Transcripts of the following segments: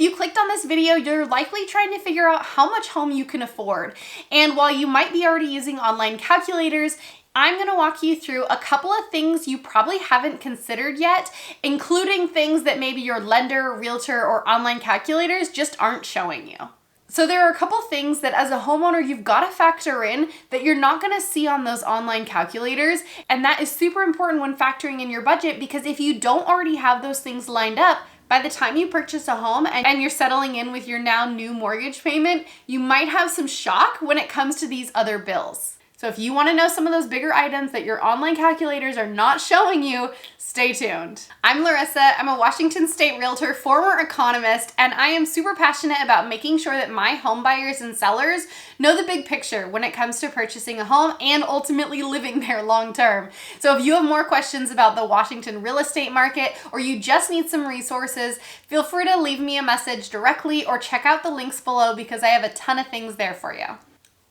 If you clicked on this video, you're likely trying to figure out how much home you can afford. And while you might be already using online calculators, I'm going to walk you through a couple of things you probably haven't considered yet, including things that maybe your lender, realtor, or online calculators just aren't showing you. So there are a couple things that as a homeowner you've got to factor in that you're not going to see on those online calculators, and that is super important when factoring in your budget, because if you don't already have those things lined up, by the time you purchase a home and you're settling in with your now new mortgage payment, you might have some shock when it comes to these other bills. So if you want to know some of those bigger items that your online calculators are not showing you, stay tuned. I'm Larissa. I'm a Washington State realtor, former economist, and I am super passionate about making sure that my home buyers and sellers know the big picture when it comes to purchasing a home and ultimately living there long term. So if you have more questions about the Washington real estate market, or you just need some resources, feel free to leave me a message directly or check out the links below because I have a ton of things there for you.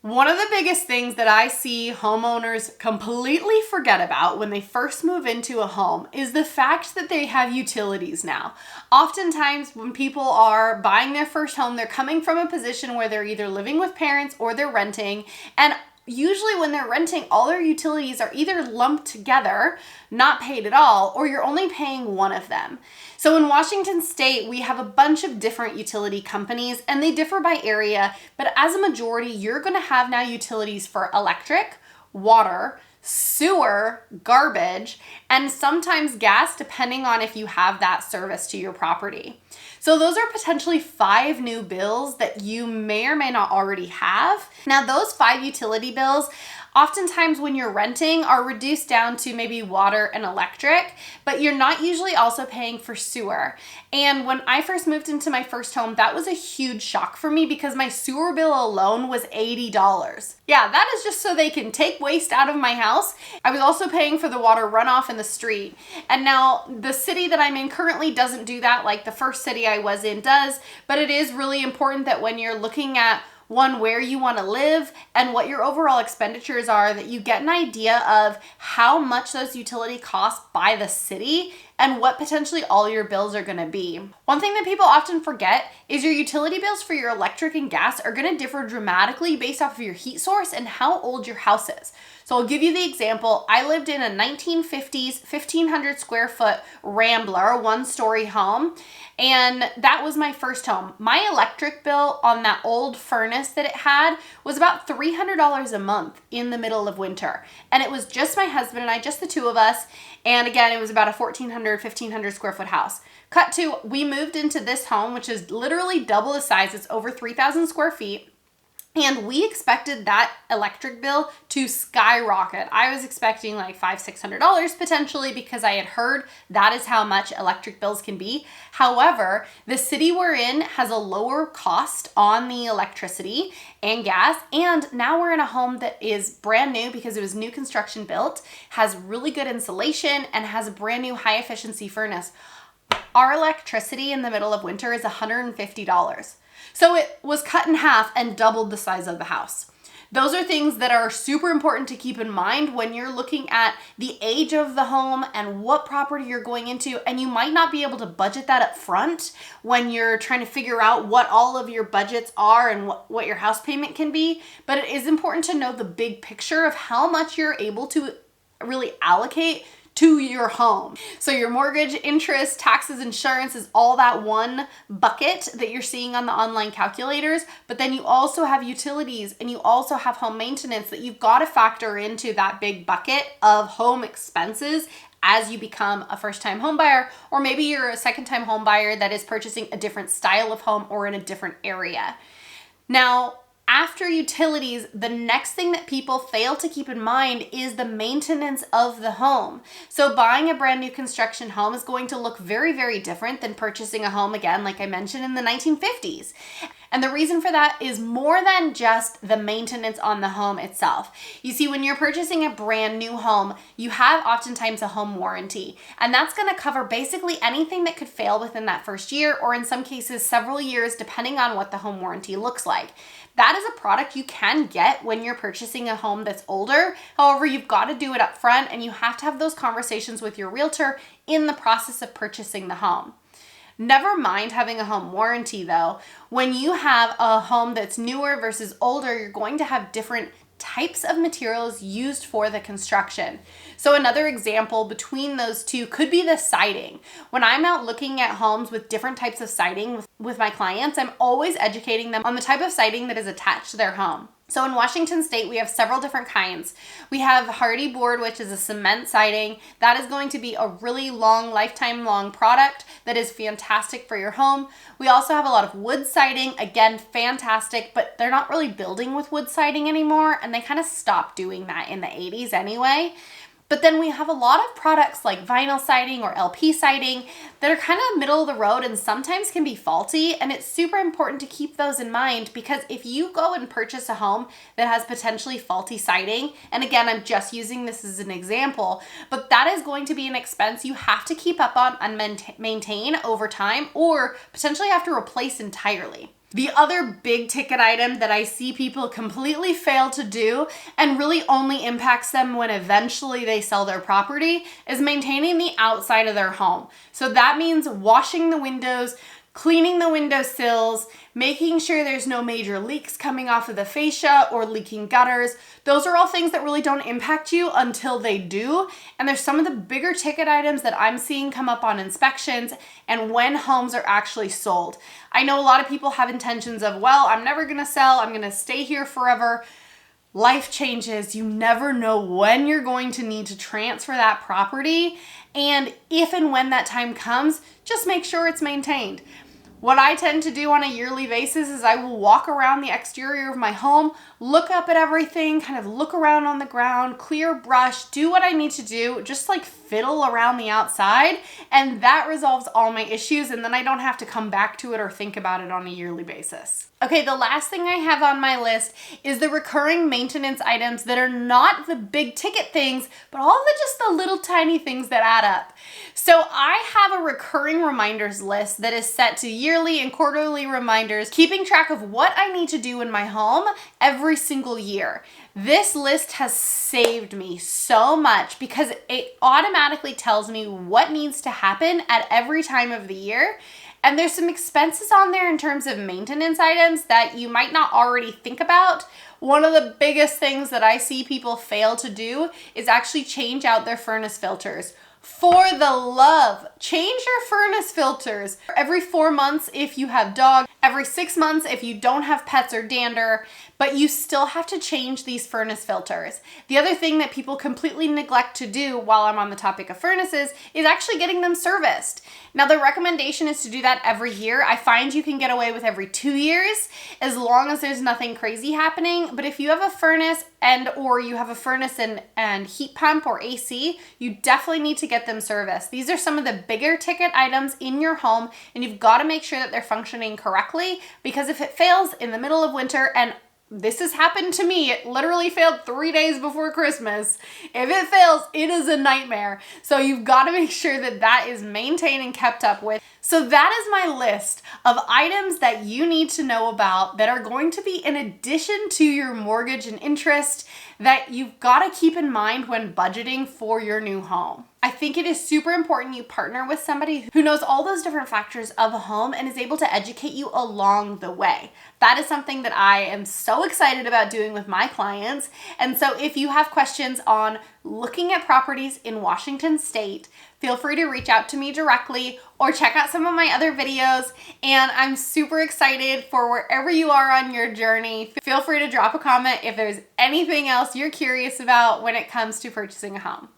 One of the biggest things that I see homeowners completely forget about when they first move into a home is the fact that they have utilities now. Oftentimes when people are buying their first home, they're coming from a position where they're either living with parents or they're renting, and usually when they're renting, all their utilities are either lumped together, not paid at all, or you're only paying one of them. So in Washington State, we have a bunch of different utility companies and they differ by area, but as a majority, you're gonna have now utilities for electric, water, sewer, garbage, and sometimes gas, depending on if you have that service to your property. So those are potentially 5 new bills that you may or may not already have. Now those 5 utility bills, oftentimes when you're renting, are reduced down to maybe water and electric, but you're not usually also paying for sewer. And when I first moved into my first home, that was a huge shock for me because my sewer bill alone was $80. Yeah, that is just so they can take waste out of my house. I was also paying for the water runoff in the street. And now the city that I'm in currently doesn't do that like the first city I was in does, but it is really important that when you're looking at where you want to live and what your overall expenditures are, that you get an idea of how much those utility costs by the city and what potentially all your bills are going to be. One thing that people often forget is your utility bills for your electric and gas are going to differ dramatically based off of your heat source and how old your house is. So I'll give you the example. I lived in a 1950s, 1,500 square foot Rambler, 1-story home, and that was my first home. My electric bill on that old furnace that it had was about $300 a month in the middle of winter. And it was just my husband and I, just the two of us. And again, it was about a 1,400, 1,500 square foot house. Cut to, we moved into this home, which is literally double the size. It's over 3,000 square feet. And we expected that electric bill to skyrocket. I was expecting like $500-$600 potentially because I had heard that is how much electric bills can be. However, the city we're in has a lower cost on the electricity and gas. And now we're in a home that is brand new because it was new construction built, has really good insulation, and has a brand new high efficiency furnace. Our electricity in the middle of winter is $150. So it was cut in half and doubled the size of the house. Those are things that are super important to keep in mind when you're looking at the age of the home and what property you're going into, and you might not be able to budget that up front when you're trying to figure out what all of your budgets are and what your house payment can be, but it is important to know the big picture of how much you're able to really allocate to your home. So your mortgage, interest, taxes, insurance is all that one bucket that you're seeing on the online calculators, but then you also have utilities and you also have home maintenance that you've got to factor into that big bucket of home expenses as you become a first-time home buyer, or maybe you're a second-time home buyer that is purchasing a different style of home or in a different area. Now, after utilities, the next thing that people fail to keep in mind is the maintenance of the home. So buying a brand new construction home is going to look very, very different than purchasing a home, again, like I mentioned, in the 1950s. And the reason for that is more than just the maintenance on the home itself. You see, when you're purchasing a brand new home, you have oftentimes a home warranty, and that's going to cover basically anything that could fail within that first year, or in some cases several years, depending on what the home warranty looks like. That is a product you can get when you're purchasing a home that's older. However, you've got to do it up front, and you have to have those conversations with your realtor in the process of purchasing the home. Never mind having a home warranty though. When you have a home that's newer versus older, you're going to have different types of materials used for the construction. So another example between those two could be the siding. When I'm out looking at homes with different types of siding with my clients, I'm always educating them on the type of siding that is attached to their home. So in Washington State, we have several different kinds. We have hardy board, which is a cement siding. That is going to be a really long, lifetime long product that is fantastic for your home. We also have a lot of wood siding, again, fantastic, but they're not really building with wood siding anymore, and they kind of stopped doing that in the 80s anyway. But then we have a lot of products like vinyl siding or LP siding that are kind of middle of the road and sometimes can be faulty. And it's super important to keep those in mind, because if you go and purchase a home that has potentially faulty siding, and again, I'm just using this as an example, but that is going to be an expense you have to keep up on and maintain over time, or potentially have to replace entirely. The other big ticket item that I see people completely fail to do and really only impacts them when eventually they sell their property is maintaining the outside of their home. So that means washing the windows, cleaning the windowsills, making sure there's no major leaks coming off of the fascia or leaking gutters. Those are all things that really don't impact you until they do. And there's some of the bigger ticket items that I'm seeing come up on inspections and when homes are actually sold. I know a lot of people have intentions of, well, I'm never gonna sell, I'm gonna stay here forever. Life changes. You never know when you're going to need to transfer that property. And if and when that time comes, just make sure it's maintained. What I tend to do on a yearly basis is I will walk around the exterior of my home, look up at everything, kind of look around on the ground, clear brush, do what I need to do, just like fiddle around the outside, and that resolves all my issues, and then I don't have to come back to it or think about it on a yearly basis. Okay, the last thing I have on my list is the recurring maintenance items that are not the big ticket things, but all just the little tiny things that add up. So I have a recurring reminders list that is set to yearly and quarterly reminders, keeping track of what I need to do in my home every single year. This list has saved me so much because it automatically tells me what needs to happen at every time of the year. And there's some expenses on there in terms of maintenance items that you might not already think about. One of the biggest things that I see people fail to do is actually change out their furnace filters. For the love, change your furnace filters every 4 months if you have dogs, every 6 months if you don't have pets or dander, but you still have to change these furnace filters. The other thing that people completely neglect to do while I'm on the topic of furnaces is actually getting them serviced. Now the recommendation is to do that every year. I find you can get away with every 2 years as long as there's nothing crazy happening. But if you have a furnace or you have a furnace and heat pump or AC, you definitely need to get them serviced. These are some of the bigger ticket items in your home, and you've got to make sure that they're functioning correctly, because if it fails in the middle of winter, and this has happened to me, it literally failed 3 days before Christmas. If it fails, it is a nightmare. So you've got to make sure that that is maintained and kept up with. So that is my list of items that you need to know about that are going to be in addition to your mortgage and interest that you've got to keep in mind when budgeting for your new home. I think it is super important you partner with somebody who knows all those different factors of a home and is able to educate you along the way. That is something that I am so excited about doing with my clients. And so if you have questions on looking at properties in Washington State, feel free to reach out to me directly or check out some of my other videos. And I'm super excited for wherever you are on your journey. Feel free to drop a comment if there's anything else you're curious about when it comes to purchasing a home.